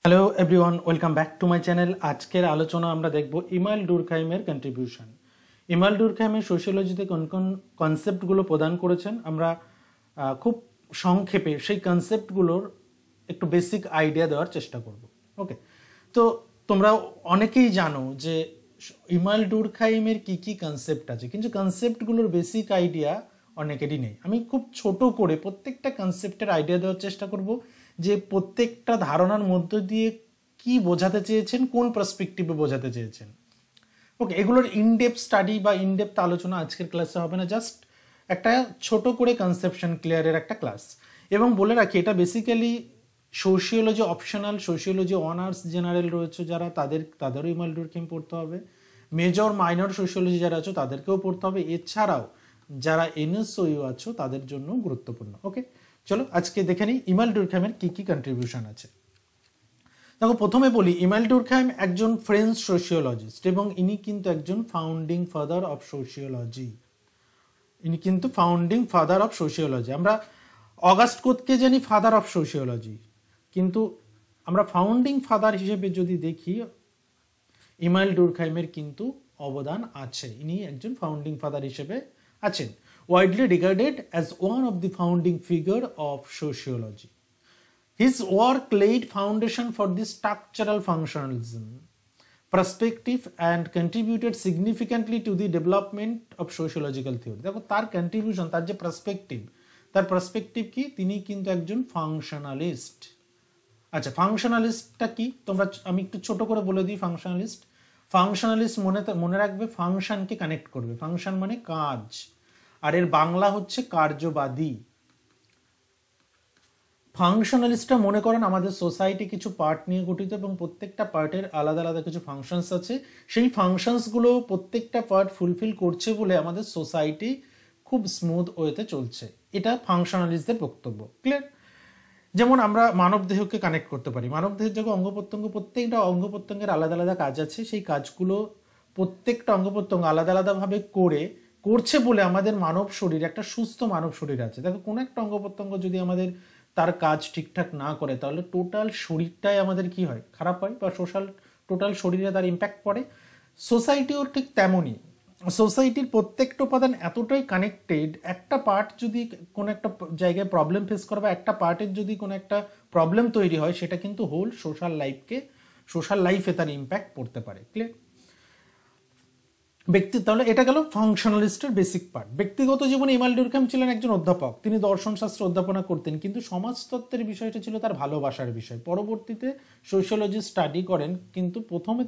Hello everyone, welcome back to my channel. আজকের আলোচনা আমরা দেখব ইমাইল ডুরখাইমের কন্ট্রিবিউশন। ইমাইল ডুরখাইমের সোশিওলজিতে কোন কোন কনসেপ্টগুলো প্রদান করেছেন আমরা খুব সংক্ষেপে সেই কনসেপ্টগুলোর একটু বেসিক আইডিয়া দেওয়ার চেষ্টা করব। ওকে, তো তোমরা অনেকেই জানো যে ইমাইল ডুরখাইমের কি কি কনসেপ্ট আছে, কিন্তু কনসেপ্টগুলোর বেসিক আইডিয়া অনেকেরই নেই। আমি খুব ছোট করে প্রত্যেকটা কনসেপ্টের আইডিয়া দেওয়ার চেষ্টা করব, যে প্রত্যেকটা ধারণার মধ্য দিয়ে কি বোঝাতে চেয়েছেন, কোন পার্সপেক্টিভে বোঝাতে চেয়েছেন। ওকে, এগুলোর ইনডেপথ স্টাডি বা ইনডেপথ আলোচনা আজকের ক্লাসে হবে না, জাস্ট একটা ছোট করে কনসেপশন ক্লিয়ারের একটা ক্লাস। এবং বলে রাখি, এটা basically sociology optional, sociology honours general রয়েছে যারা তাদেরও ইমাইল ডুরখাইম পড়তে হবে। মেজর মাইনর সোশিওলজি যারা আছো তাদেরকেও পড়তে হবে। এছাড়াও যারা এনএসইউ আছো তাদের জন্য গুরুত্বপূর্ণ। ওকে, চলো আজকে দেখে নিই ইমাইল ডুরখাইমের কি কি কন্ট্রিবিউশন আছে। দেখো, প্রথমে বলি ইমাইল ডুরখাইম একজন ফ্রেঞ্চ সোশিওলজিস্ট এবং ইনি কিন্তু একজন ফাউন্ডিং ফাদার অফ সোশিওলজি। আমরা অগাস্ট কোতকে জানি ফাদার অফ সোশিওলজি, কিন্তু আমরা ফাউন্ডিং ফাদার হিসেবে যদি দেখি, ইমাইল ডুরখাইমের কিন্তু অবদান আছে। ইনি একজন ফাউন্ডিং ফাদার হিসেবে আছেন, widely regarded as one of the founding figure of sociology. His work laid foundation for the structural functionalism perspective and contributed significantly to the development of sociological theory. দেখো, তার contribution, তার যে perspective কি, তিনি কিন্তু একজন ফাংশনালিস্ট। আচ্ছা, ফাংশনালিস্টটা কি আমি একটু ছোট করে বলে দিই। ফাংশনালিস্ট মনে রাখবে, ফাংশনকে কানেক্ট করবে। ফাংশন মানে কাজ, আর এর বাংলা হচ্ছে কার্যবাদী। ফাংশনালিস্টরা মনে করেন আমাদের সোসাইটি কিছু পার্ট নিয়ে গঠিত এবং প্রত্যেকটা পার্টের আলাদা আলাদা কিছু ফাংশনস আছে। সেই ফাংশনসগুলো প্রত্যেকটা পার্ট ফুলফিল করছে বলে আমাদের সোসাইটি খুব স্মুথ ওয়েতে চলছে। এটা ফাংশনালিস্টদের বক্তব্য। ক্লিয়ার? যেমন আমরা মানব দেহকে কানেক্ট করতে পারি। মানব দেহের যখন অঙ্গ প্রত্যঙ্গ, প্রত্যেকটা অঙ্গ প্রত্যঙ্গের আলাদা আলাদা কাজ আছে। সেই কাজগুলো প্রত্যেকটা অঙ্গ প্রত্যঙ্গ আলাদা আলাদাভাবে করছে বলে আমাদের মানব শরীর, একটা সুস্থ মানব শরীর আছে। দেখো, কোনো একটা অঙ্গ প্রত্যঙ্গ যদি আমাদের তার কাজ ঠিকঠাক না করে, তাহলে টোটাল শরীরটাই আমাদের কি হয়, খারাপ হয়, বা টোটাল শরীরে তার ইম্প্যাক্ট পড়ে। সোসাইটিও ঠিক তেমনই। সোসাইটির প্রত্যেকটা উপাদান এতটাই কানেক্টেড, একটা পার্ট যদি কোনো একটা জায়গায় প্রবলেম ফেস করে, বা একটা পার্টের যদি কোনো একটা প্রবলেম তৈরি হয়, সেটা কিন্তু হোল সোশ্যাল লাইফে তার ইম্প্যাক্ট পড়তে পারে। ক্লিয়ার? তাহলে এটা গেল ফাংশনালিস্টের বেসিক পার্ট। ব্যক্তিগত জীবনে ইমাইল ডুরখাইম ছিলেন একজন অধ্যাপক। তিনি দর্শনশাস্ত্র অধ্যাপনা করতেন, কিন্তু সমাজতত্ত্বের বিষয়টা ছিল তার ভালোবাসার বিষয়। পরবর্তীতে সোশিওলজি স্টাডি করেন, কিন্তু প্রথমে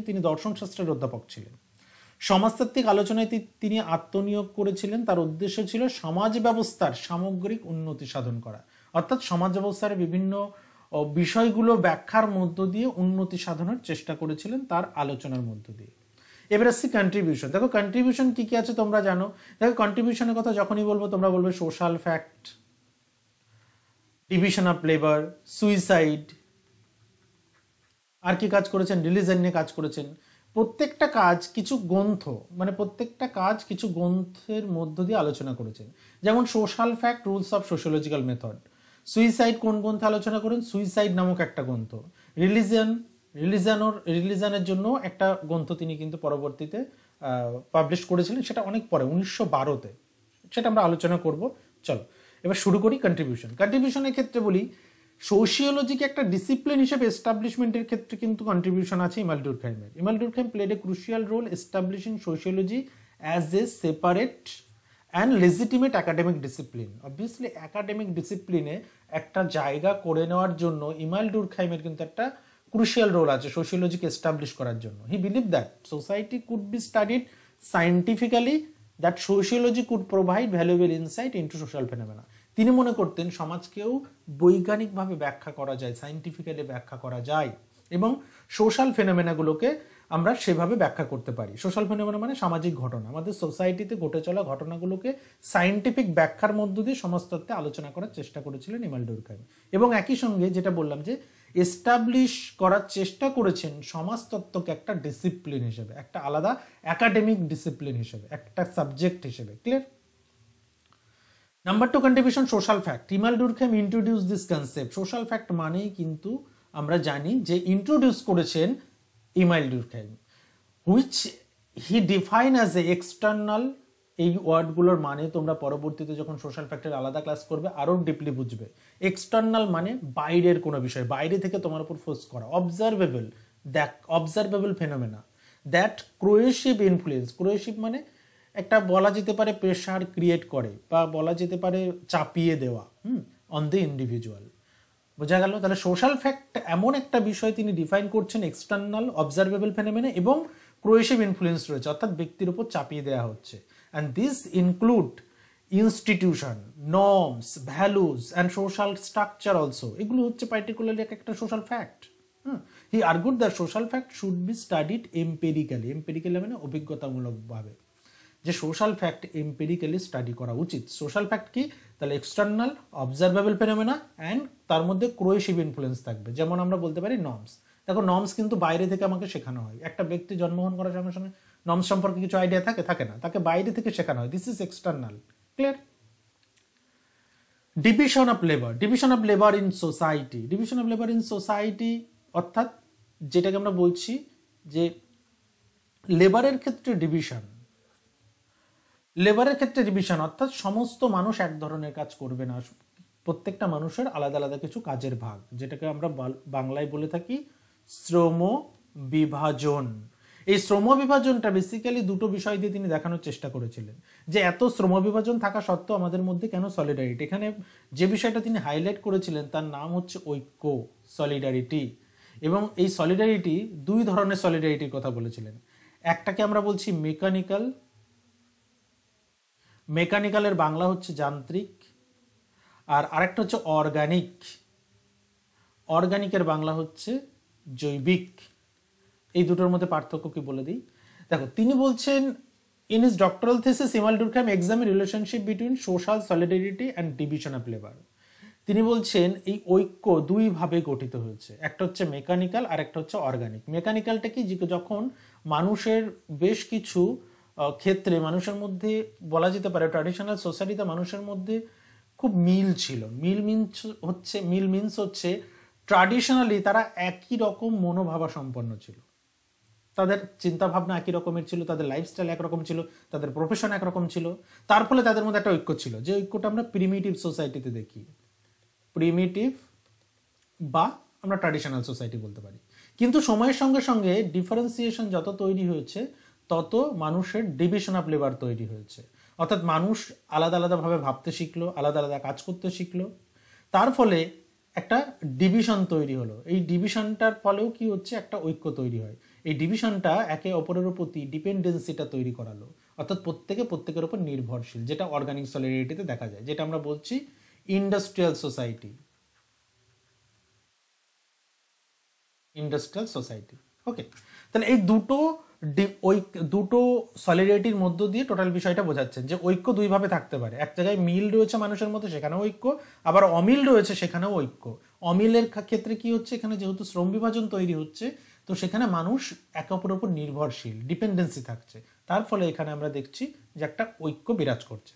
তিনি দর্শনশাস্ত্রের অধ্যাপক ছিলেন। সমাজতাত্ত্বিক আলোচনায় তিনি আত্মনিয়োগ করেছিলেন। তার উদ্দেশ্য ছিল সমাজ ব্যবস্থার সামগ্রিক উন্নতি সাধন করা, অর্থাৎ সমাজ ব্যবস্থার বিভিন্ন বিষয়গুলো ব্যাখ্যার মধ্য দিয়ে উন্নতি সাধনের চেষ্টা করেছিলেন তার আলোচনার মধ্য দিয়ে। এবার আসছি কন্ট্রিবিউশন। দেখো, কন্ট্রিবিউশন কি কি আছে তোমরা জানো। দেখো, কন্ট্রিবিউশনের কথা যখনই বলবো তোমরা বলবে social fact, division of labour, suicide. আর কি কাজ করেছেন? রিলিজন নিয়ে কাজ করেছেন। প্রত্যেকটা কাজ কিছু গ্রন্থের মধ্য দিয়ে আলোচনা করেছেন। যেমন social fact, rules of sociological method. Suicide কোন গ্রন্থে আলোচনা করেন? সুইসাইড নামক একটা গ্রন্থ। রিলিজনের জন্য একটা গ্রন্থ তিনি কিন্তু পরবর্তীতে পাবলিশ করেছিলেন, সেটা অনেক পরে 1912-তে। সেটা আমরা আলোচনা করব। চলো এবার শুরু করি কন্ট্রিবিউশনের ক্ষেত্রে বলি, সোশিওলজিকে একটা ডিসিপ্লিন হিসেবে এস্টাবলিশমেন্টের ক্ষেত্রে কিন্তু কন্ট্রিবিউশন আছে ইমাইল ডুরখাইমের। Emile Durkheim played a crucial role establishing sociology as a separate and legitimate academic discipline. Obviously academic ডিসিপ্লিনে একটা জায়গা করে নেওয়ার জন্য ইমাইল ডুরখাইমের কিন্তু একটা ক্রুশিয়াল রোল আছে সোশিওলজিকে এস্টাবলিশ করার জন্য। হি believe that society could be studied scientifically, that sociology could provide valuable insight into social phenomena. তিনি মনে করতেন সমাজকেও বৈজ্ঞানিকভাবে ব্যাখ্যা করা যায়, সায়েন্টিফিক্যালি ব্যাখ্যা করা যায়, এবং সোশ্যাল ফেনোমেনাগুলোকে আমরা সেভাবে ব্যাখ্যা করতে পারি। সোশ্যাল ফেনোমেনা মানে সামাজিক ঘটনা, আমাদের সোসাইটিতে ঘটে চলা ঘটনাগুলোকে সায়েন্টিফিক ব্যাখ্যার মধ্য দিয়ে সমাজতত্ত্বে আলোচনা করার চেষ্টা করেছিলেন ইমাইল ডুরখাইম। এবং একই সঙ্গে যেটা বললাম, যে এস্টাবলিশ করার চেষ্টা করেছেন সমাজতত্ত্বকে একটা ডিসিপ্লিন হিসেবে, একটা আলাদা একাডেমিক ডিসিপ্লিন হিসেবে, একটা সাবজেক্ট হিসেবে। Clear? Number 2 contribution social fact. Emile Durkheim introduce this concept. Social fact মানেই কিন্তু আমরা জানি যে ইন্ট্রোডিউস করেছেন Emile Durkheim, which he define as a external. এই ওয়ার্ডগুলোর মানে তোমরা পরবর্তীতে যখন সোশ্যাল ফ্যাক্টর আলাদা ক্লাস করবে আরও ডিপলি বুঝবে। এক্সটার্নাল মানে বাইরের কোনো বিষয়, বাইরে থেকে তোমার উপর ফোর্স করা। Observable, observable phenomena that coercive influence. Coercive মানে একটা বলা যেতে পারে প্রেশার ক্রিয়েট করে বা বলা যেতে পারে চাপিয়ে দেওয়া অন দ্য ইন্ডিভিজুয়াল। বোঝা গেল? তাহলে সোশ্যাল ফ্যাক্ট এমন একটা বিষয় তিনি ডিফাইন করছেন, এক্সটার্নাল অবজারভেবল ফেনোমেনা এবং ক্রোয়েসিভ ইনফ্লুয়েন্স রয়েছে, অর্থাৎ ব্যক্তির উপর চাপিয়ে দেওয়া হচ্ছে। And this include institution, norms, values and social structure also. এগুলো হচ্ছে পার্টিকুলারলি একটা social fact. He argued that social fact should be studied empirically. Empirically মানে অভিজ্ঞতামূলকভাবে, যে সোশ্যাল ফ্যাক্ট এম্পেরিক্যালি স্টাডি করা উচিত। সোশ্যাল ফ্যাক্ট কি? তাহলে এক্সটার্নাল অবজারভেবল ফেনোমেনা অ্যান্ড তার মধ্যে ক্রোয়েসিভ ইনফ্লুয়েন্স থাকবে। যেমন আমরা বলতে পারি নর্মস। দেখো, নর্মস কিন্তু বাইরে থেকে আমাকে শেখানো হয়। একটা ব্যক্তি জন্মগ্রহণ করার সঙ্গে সঙ্গে নর্মস সম্পর্কে কিছু আইডিয়া থাকে না, তাকে বাইরে থেকে শেখানো হয়। This is external. Clear? Division of labour, division of labour in society. Division of labour in society অর্থাৎ যেটাকে আমরা বলছি যে লেবারের ক্ষেত্রে ডিভিশন। লেবারের ক্ষেত্রে ডিভিশন অর্থাৎ সমস্ত মানুষ এক ধরনের কাজ করবে না, প্রত্যেকটা মানুষের আলাদা আলাদা কিছু কাজের ভাগ, যেটাকে আমরা বাংলায় বলে থাকি শ্রম বিভাজন। এই শ্রম বিভাজনটা বেসিক্যালি দুটো বিষয় দিয়ে তিনি দেখানোর চেষ্টা করেছিলেন, যে এত শ্রম বিভাজন থাকা সত্ত্বেও আমাদের মধ্যে কেন সলিডারিটি। এখানে যে বিষয়টা তিনি হাইলাইট করেছিলেন তার নাম হচ্ছে ঐক্য, সলিডারিটি। এবং এই সলিডারিটি, দুই ধরনের সলিডারিটির কথা বলেছিলেন। একটাকে আমরা বলছি মেকানিক্যাল, মেকানিক্যালের বাংলা হচ্ছে যান্ত্রিক, আর আরেকটা হচ্ছে অর্গানিক, অর্গানিকের বাংলা হচ্ছে জৈবিক। এই দুটোর মধ্যে পার্থক্য কি বলে দিই। দেখো, তিনি বলছেন in his doctoral thesis Emile Durkheim examine relationship between social solidarity and division of labour. তিনি বলছেন এই ঐক্য দুই ভাবে গঠিত হয়েছে, একটা হচ্ছে মেকানিক্যাল আর একটা হচ্ছে অর্গানিক। মেকানিক্যালটা কি? যখন মানুষের বেশ কিছু ক্ষেত্রে মানুষের মধ্যে বলা যেতে পারে ট্র্যাডিশনাল সোসাইটিতে মানুষের মধ্যে খুব মিল ছিল। মিল মিনস হচ্ছে ট্র্যাডিশনালি তারা একই রকম মনোভাবা সম্পন্ন ছিল, তাদের চিন্তা ভাবনা একই রকমের ছিল, তাদের লাইফস্টাইল একরকম ছিল, তাদের প্রফেশন একরকম ছিল। তার ফলে তাদের মধ্যে একটা ঐক্য ছিল, যে ঐক্যটা আমরা প্রিমিটিভ সোসাইটিতে দেখি, প্রিমিটিভ বা আমরা ট্র্যাডিশনাল সোসাইটি বলতে পারি। কিন্তু সময়ের সঙ্গে সঙ্গে ডিফারেন্সিয়েশন যত তৈরি হয়েছে তত মানুষের ডিভিশন অফ লেবার তৈরি হয়েছে, অর্থাৎ মানুষ আলাদা আলাদাভাবে ভাবতে শিখলো, আলাদা আলাদা কাজ করতে শিখলো। তার ফলে একটা ডিভিশন তৈরি হলো। এই ডিভিশনটার ফলেও কি হচ্ছে? একটা ঐক্য তৈরি হয়। এই ডিভিশনটা একে অপরের প্রতি ডিপেন্ডেন্সিটা তৈরি করালো, অর্থাৎ প্রত্যেকে প্রত্যেকের উপর নির্ভরশীল, যেটা অর্গানিক সলিডারিটিতে দেখা যায়, যেটা আমরা বলছি industrial society. Industrial society. Okay, তাহলে এই দুটো সলিডারিটির মধ্য দিয়ে টোটাল বিষয়টা বোঝাচ্ছেন যে ঐক্য দুইভাবে থাকতে পারে। এক জায়গায় মিল রয়েছে মানুষের মধ্যে, সেখানেও ঐক্য, আবার অমিল রয়েছে, সেখানেও ঐক্য। অমিলের ক্ষেত্রে কি হচ্ছে? এখানে যেহেতু শ্রম বিভাজন তৈরি হচ্ছে, তো সেখানে মানুষ একে অপরের উপর নির্ভরশীল, ডিপেন্ডেন্সি থাকছে। তার ফলে এখানে আমরা দেখছি যে একটা ঐক্য বিরাজ করছে।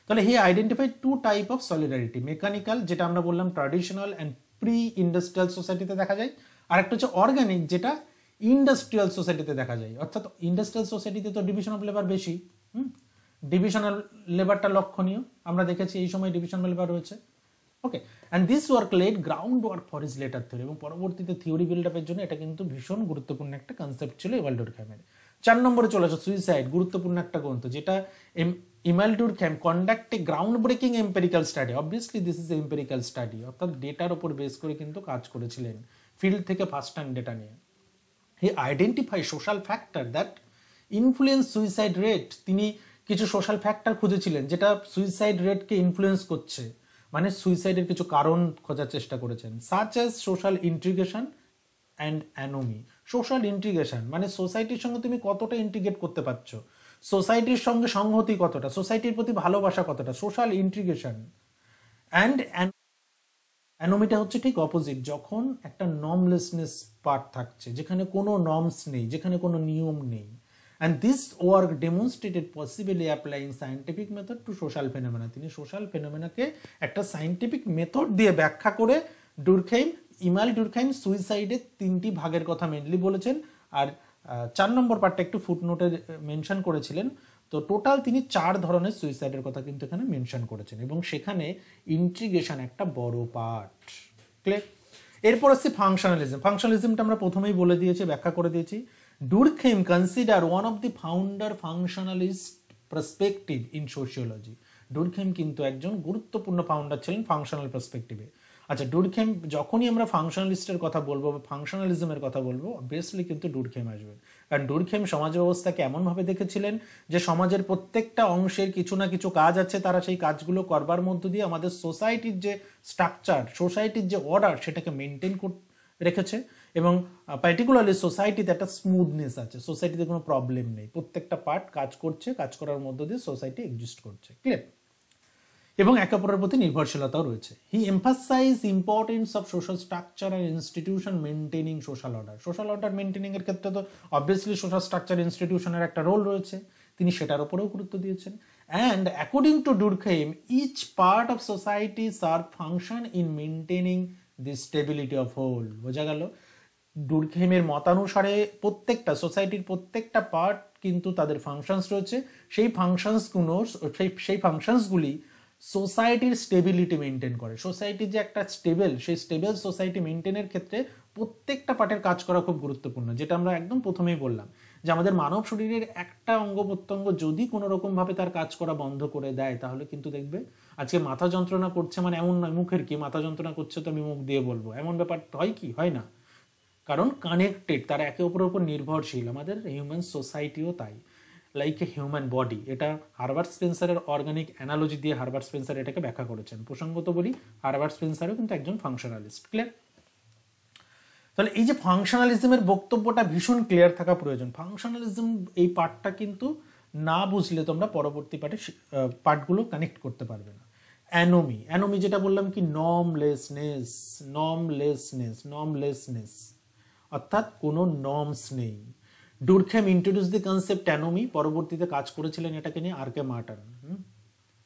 তাহলে he identified two type of solidarity. Mechanical, যেটা আমরা বললাম ট্র্যাডিশনাল অ্যান্ড প্রি ইন্ডাস্ট্রিয়াল সোসাইটিতে দেখা যায়, আর একটা হচ্ছে অর্গানিক, যেটা ইন্ডাস্ট্রিয়াল সোসাইটিতে দেখা যায়। অর্থাৎ ইন্ডাস্ট্রিয়াল সোসাইটিতে তো ডিভিশন অফ লেবার বেশি, ডিভিশনাল লেবারটা লক্ষণীয়, আমরা দেখেছি এই সময় ডিভিশনাল লেবার রয়েছে। Okay, and this work laid ground work for his later theory. এবং পরবর্তীতে থিওরি বিল্ড আপের জন্য এটা কিন্তু ভীষণ গুরুত্বপূর্ণ একটা কনসেপ্ট ছিল ইমাইল ডুরখাইমের। 4 নম্বরে চলে আসো সুইসাইড, গুরুত্বপূর্ণ একটা গ্রন্থ, যেটা Emile Durkheim conduct a ground breaking empirical study. Obviously this is empirical study, অর্থাৎ ডেটার উপর বেস করে কিন্তু কাজ করেছিলেন, ফিল্ড থেকে ফার্স্ট হ্যান্ড ডেটা নিয়ে। He identify social factor that influence suicide rate. তিনি কিছু সোশ্যাল ফ্যাক্টর খুঁজেছিলেন যেটা সুইসাইড রেটকে ইনফ্লুয়েন্স করছে, মানে সুইসাইডের কিছু কারণ খোঁজার চেষ্টা করেছেন। Such as social integration and anomie. Social integration মানে সোসাইটির সঙ্গে তুমি কতটা ইন্টিগ্রেট করতে পারছো, সোসাইটির সঙ্গে সংহতি কতটা, সোসাইটির প্রতি ভালোবাসা কতটা, সোশ্যাল ইন্টিগ্রেশন। অ্যান্ড অ্যানোমিটা হচ্ছে ঠিক অপোজিট, যখন একটা নর্মলেসনেস পার্ট থাকছে, যেখানে কোনো নর্মস নেই, যেখানে কোনো নিয়ম নেই। And this work demonstrated possibly applying scientific method to social phenomena. তিনি সোশ্যাল ফেনোমেনাকে একটা সায়েন্টিফিক মেথড দিয়ে ব্যাখ্যা করে ডুরখাইম ইমাইল ডুরখাইম সুইসাইডের 3টি ভাগের কথা মেনলি বলেছেন, আর 4 নম্বর পার্টটা একটু ফুটনোটে মেনশন করেছিলেন। তো টোটাল তিনি 4 ধরনের সুইসাইডের কথা কিন্তু এখানে মেনশন করেছেন, এবং সেখানে ইন্ট্রিগেশন একটা বড় পার্ট। ক্লিয়ার? এরপর আসছে ফাংশনালিজম। ফাংশনালিজমটা আমরা প্রথমেই বলে দিয়েছি, ব্যাখ্যা করে দিয়েছি। Durkheim consider one of the founder functionalist perspective in sociology. Durkheim কিন্তু একজন গুরুত্বপূর্ণ ফাউন্ডার ছিলেন ফাংশনাল পার্সপেক্টিভে। আচ্ছা, ডুরখাইম যখনই আমরা ফাংশনালিস্টের কথা বলবো বা ফাংশনালিজমের কথা বলবো, অবভিয়াসলি কিন্তু ডুরখাইম আসবে, কারণ ডুরখাইম সমাজ ব্যবস্থাকে এমনভাবে দেখেছিলেন যে সমাজের প্রত্যেকটা অংশের কিছু না কিছু কাজ আছে, তারা সেই কাজগুলো করবার মধ্য দিয়ে আমাদের সোসাইটির যে স্ট্রাকচার, সোসাইটির যে অর্ডার, সেটাকে মেনটেন রেখেছে, এবং পার্টিকুলারলি সোসাইটিতে একটা স্মুথনেস আছে, সোসাইটিতে কোনো প্রবলেম নেই, প্রত্যেকটা পার্ট কাজ করছে, কাজ করার মধ্য দিয়ে সোসাইটি এক্সিস্ট করছে। ক্লিয়ার? এবং একে অপরের প্রতি নির্ভরশীলতাও রয়েছে। He emphasise importance of social structure and institution maintaining social order. Social order maintaining এর ক্ষেত্রে তো অবভিয়াসলি সোশ্যাল স্ট্রাকচার ইনস্টিটিউশনের একটা রোল রয়েছে, তিনি সেটার উপরেও গুরুত্ব দিয়েছেন। And according to Durkheim, each part of society serve function in maintaining the stability of whole. বোঝা গেল, ডুরখাইমের মতানুসারে প্রত্যেকটা সোসাইটির প্রত্যেকটা পার্ট কিন্তু তাদের ফাংশনস রয়েছে, সেই ফাংশনসগুলি সোসাইটির স্টেবিলিটি মেনটেন করে। সোসাইটি যে একটা স্টেবল, সেই স্টেবল সোসাইটি মেনটেনের ক্ষেত্রে প্রত্যেকটা পার্টের কাজ করা খুব গুরুত্বপূর্ণ। যেটা আমরা একদম প্রথমেই বললাম যে আমাদের মানব শরীরের একটা অঙ্গ প্রত্যঙ্গ যদি কোনো রকমভাবে তার কাজ করা বন্ধ করে দেয়, তাহলে কিন্তু দেখবে আজকে মাথা যন্ত্রণা করছে, মানে এমন নয় মুখের কি মাথা যন্ত্রণা করছে তো আমি মুখ দিয়ে বলবো, এমন ব্যাপার হয় কি? হয় না, কারণ কানেক্টেড, তারা একে অপরের উপর নির্ভরশীল। আমাদের হিউম্যান সোসাইটিও তাই, লাইক এ হিউম্যান বডি। এটা হারবার্ট স্পেন্সারের অর্গানিক অ্যানালজি দিয়ে হারবার্ট স্পেন্সার এটাকে ব্যাখ্যা করেছেন। প্রসঙ্গত বলি, হারবার্ট স্পেন্সারও কিন্তু একজন ফাংশনালিস্ট। ক্লিয়ার? তাহলে এই যে ফাংশনালিজমের বক্তব্যটা ভীষণ ক্লিয়ার থাকা প্রয়োজন। ফাংশনালিজম এই পার্টটা কিন্তু না বুঝলে তোমরা পরবর্তী পার্টগুলো কানেক্ট করতে পারবে না। অ্যানোমি, অ্যানোমি যেটা বললাম কি, নর্মলেসনেস, অর্থাৎ কোনো নর্মস নেই। ডুরখাইম ইন্ট্রোডিউস দি কনসেপ্ট অ্যানোমি, পরবর্তীতে কাজ করেছিলেন এটাকে নিয়ে আরকে মার্টন।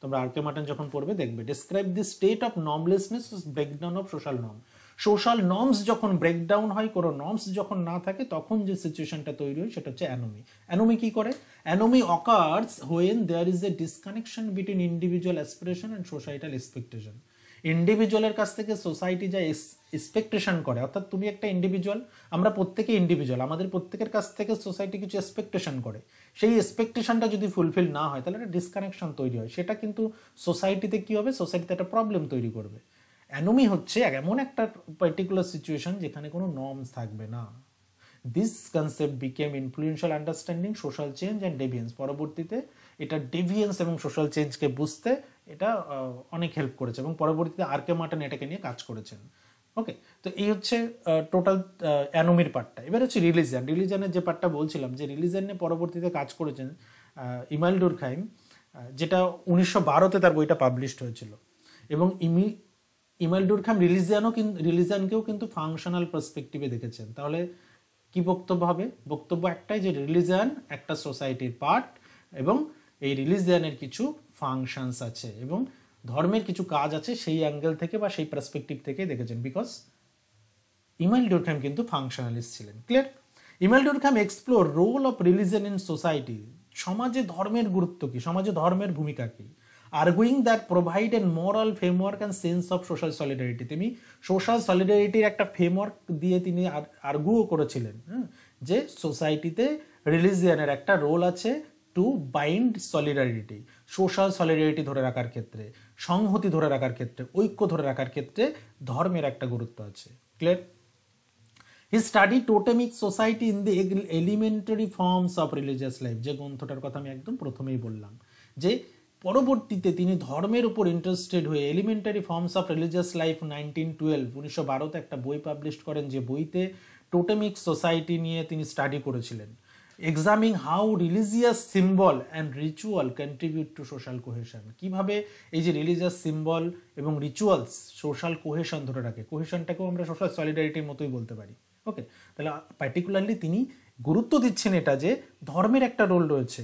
তোমরা আরকে মার্টন যখন পড়বে দেখবে, describe the state of normlessness, breakdown of social norm. Social norms যখন ব্রেকডাউন হয়, কোনো নর্মস যখন না থাকে, তখন যে সিচুয়েশনটা তৈরি হয় সেটা হচ্ছে অ্যানোমি। অ্যানোমি কি করে? Anomie occurs when there is a disconnection between individual aspiration and societal expectation. ইন্ডিভিজুয়ালের কাছ থেকে সোসাইটি যা এক্সপেকটেশন করে, অর্থাৎ তুমি একটা ইন্ডিভিজুয়াল, আমরা প্রত্যেকে ইন্ডিভিজুয়াল, আমাদের প্রত্যেকের কাছ থেকে সোসাইটি কিছু এক্সপেকটেশন করে, সেই এক্সপেকটেশনটা যদি ফুলফিল না হয়, তাহলে একটা ডিসকানেকশন তৈরি হয়, সেটা কিন্তু সোসাইটিতে কি হবে? সোসাইটিতে একটা প্রবলেম তৈরি করবে। অ্যানোমি হচ্ছে এমন একটা পার্টিকুলার সিচুয়েশন যেখানে কোনো নর্মস থাকবে না। This concept became influential understanding social change and deviance. পরবর্তীতে এটা ডেভিয়েন্স এবং সোশ্যাল চেঞ্জকে বুঝতে এটা অনেক হেল্প করেছে, এবং পরবর্তীতে আরকে মার্টন এটাকে নিয়ে কাজ করেছেন। ওকে, তো এই হচ্ছে টোটাল অ্যানোমির পার্টটা। এবার হচ্ছে রিলিজিয়ানের যে পার্টটা বলছিলাম, যে রিলিজিয়ান নিয়ে পরবর্তীতে কাজ করেছেন ইমাইল ডুরখাইম, যেটা 1912-তে তার বইটা পাবলিশড হয়েছিল। এবং ইমাইল ডুরখাইম রিলিজিয়ানকেও কিন্তু ফাংশনাল পার্সপেক্টিভে দেখেছেন। তাহলে কি বক্তব্য হবে? বক্তব্য একটাই, যে রিলিজিয়ান একটা সোসাইটির পার্ট, এবং এই রিলিজিয়ানের কিছু ফাংশনস আছে এবং ধর্মের কিছু কাজ আছে, সেই অ্যাঙ্গেল থেকে বা সেই পার্সপেক্টিভ থেকে দেখেছেন, বিকজ ইমাইল ডুরখাইম কিন্তু ফাংশনালিস্ট ছিলেন। Clear? Emile Durkheim explore role of religion in society. সমাজে ধর্মের গুরুত্ব কি, সমাজে ধর্মের ভূমিকা কি, arguing that provide a moral framework and sense of social solidarity। তিনি সোশ্যাল সলিডারিটির একটা ফ্রেমওয়ার্ক দিয়ে তিনি আর্গুও করেছিলেন যে সোসাইটিতে রিলিজিয়ানের একটা রোল আছে to bind solidarity, social solidarity ধরে রাখার ক্ষেত্রে, সংহতি ধরে রাখার ক্ষেত্রে, ঐক্য ধরে রাখার ক্ষেত্রে ধর্মের একটা গুরুত্ব আছে। Clear? He study totemic society in the elementary forms of religious life, যে গ্রন্থটার কথা আমি একদম প্রথমেই বললাম, যে পরবর্তীতে তিনি ধর্মের উপর ইন্টারেস্টেড হয়ে elementary forms of religious life 1912 একটা বই পাবলিশ করেন, যে বইতে টোটেমিক সোসাইটি নিয়ে তিনি স্টাডি করেছিলেন, examining how religious symbol and ritual contribute to social cohesion. কিভাবে এই যে রিলিজিয়াস সিম্বল এবং রিচুয়ালস সোশ্যাল কোহেশন ধরে রাখে, কোহেশনটাকেও আমরা সোশ্যাল সলিডারিটির মতোই বলতে পারি। ওকে, তাহলে পার্টিকুলারলি তিনি গুরুত্ব দিচ্ছেন এটা, যে ধর্মের একটা রোল রয়েছে,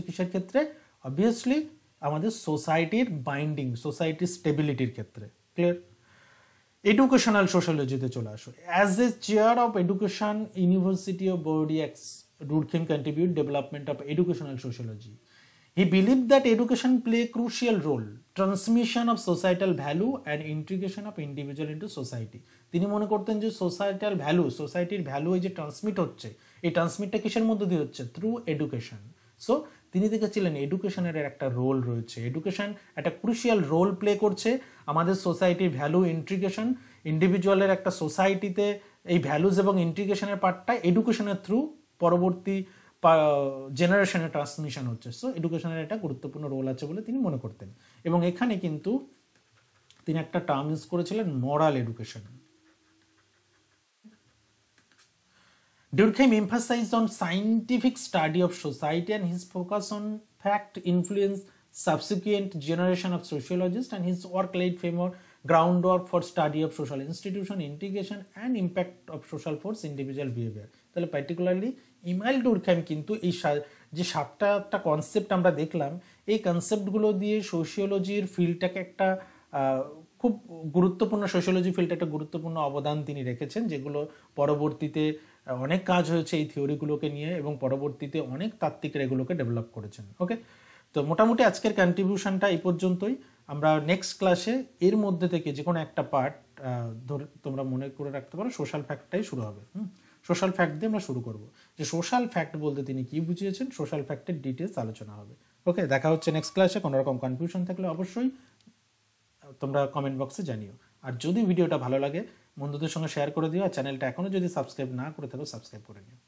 কিসের ক্ষেত্রে? অবভিয়াসলি আমাদের সোসাইটির বাইন্ডিং, সোসাইটির স্টেবিলিটির ক্ষেত্রে। ক্লিয়ার? এডুকেশনাল সোশ্যোলজিতে চলে আসো। As a chair of education university of Bordeaux, Durkheim contribute development of educational sociology. He believed that education play a crucial role, transmission of societal value and integration of individual into society. তিনি মনে করতেন যে societal value, সোসাইটির value এই যে transmit হচ্ছে, এই ট্রান্সমিটটা কিসের মধ্যে দিয়ে হচ্ছে? Through education. সো তিনি দেখেছিলেন এডুকেশনের একটা রোল রয়েছে, এডুকেশন একটা ক্রুশিয়াল রোল প্লে করছে আমাদের সোসাইটির ভ্যালু ইন্টিগ্রেশন, ইন্ডিভিজুয়ালের একটা সোসাইটিতে এই ভ্যালুজ এবং ইন্টিগ্রেশনের পার্টটা এডুকেশনের থ্রু পরবর্তী জেনারেশনের ট্রান্সমিশন হচ্ছে। সো এডুকেশনের একটা গুরুত্বপূর্ণ রোল আছে বলে তিনি মনে করতেন। এবং এখানে কিন্তু তিনি একটা টার্ম ইউজ করেছিলেন, মরাল education. Durkheim emphasized on scientific study of society and his focus on fact influenced subsequent generation of sociologists, and his work laid framework groundwork for study of social institution, integration and impact of social force individual behavior. তাহলে particularly email ডুরখাইম কিন্তু এই যে সাতটা concept আমরা দেখলাম, এই কনসেপ্টগুলো দিয়ে সোশিওলজির ফিল্ডটাকে একটা খুব গুরুত্বপূর্ণ, সোশিওলজি ফিল্ডে একটা গুরুত্বপূর্ণ অবদান তিনি রেখেছেন, যেগুলো পরবর্তীতে অনেক কাজ হয়েছে এই থিওরিগুলোকে নিয়ে এবং পরবর্তীতে অনেক তাত্ত্বিকরা এগুলোকে ডেভেলপ করেছেন। ওকে, তো মোটামুটি আজকের কন্ট্রিবিউশনটা এই পর্যন্তই। আমরা নেক্সট ক্লাসে এর মধ্যে থেকে যে কোনো একটা পার্ট তোমরা মনে করে রাখতে পারো, সোশ্যাল ফ্যাক্টটাই শুরু হবে। সোশ্যাল ফ্যাক্ট দিয়ে আমরা শুরু করব, যে সোশ্যাল ফ্যাক্ট বলতে তিনি কি বুঝিয়েছেন, সোশ্যাল ফ্যাক্টের ডিটেলস আলোচনা হবে। ওকে, দেখা হচ্ছে নেক্সট ক্লাসে। কোনো রকম কনফিউশন থাকলে অবশ্যই তোমরা কমেন্ট বক্সে জানিও। আর যদি ভিডিওটা ভালো লাগে বন্ধুদের সঙ্গে শেয়ার করে দিও, আর চ্যানেলটা এখনও যদি সাবস্ক্রাইব না করে থাকো সাবস্ক্রাইব করে নিও।